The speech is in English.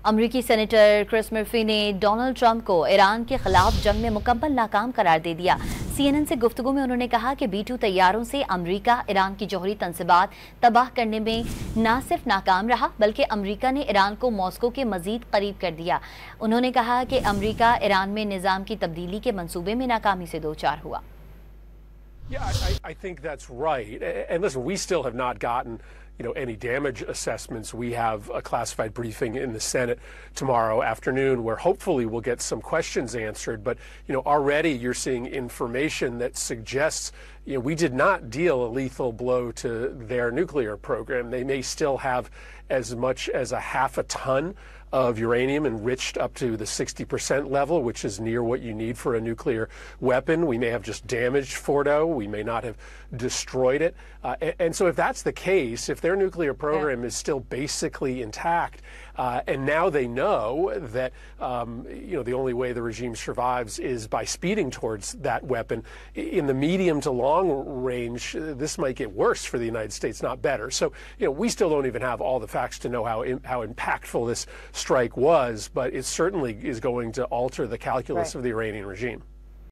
अमरीकी senator Chris Murphy ने Donald Trump को ईरान के खिलाफ जंग में मुकम्मल नाकाम करार दे दिया। CNN से गुफ्तगू में उन्होंने कहा कि B-2 तैयारों से अमरीका ईरान की जौहरी तंसीबात तबाह करने में न सिर्फ नाकाम रहा बल्कि अमरीका ने ईरान को मॉस्को के मजीद करीब कर दिया। उन्होंने कहा कि अमरीका ईरान में निज़ाम की तब्दीली के मंसूबे में नाकामी से दो चार हुआ। Yeah, I think that's right. And listen, we still have not gotten, any damage assessments. We have a classified briefing in the Senate tomorrow afternoon where hopefully we'll get some questions answered. But, already you're seeing information that suggests, we did not deal a lethal blow to their nuclear program. They may still have as much as a half a ton of uranium enriched up to the 60% level, which is near what you need for a nuclear weapon. We may have just damaged Fordo. We may not have destroyed it. And so if that's the case, if their nuclear program is still basically intact, and now they know that, the only way the regime survives is by speeding towards that weapon, in the medium to long range, this might get worse for the United States, not better. So, we still don't even have all the facts to know how impactful this strike was, but it certainly is going to alter the calculus of the Iranian regime.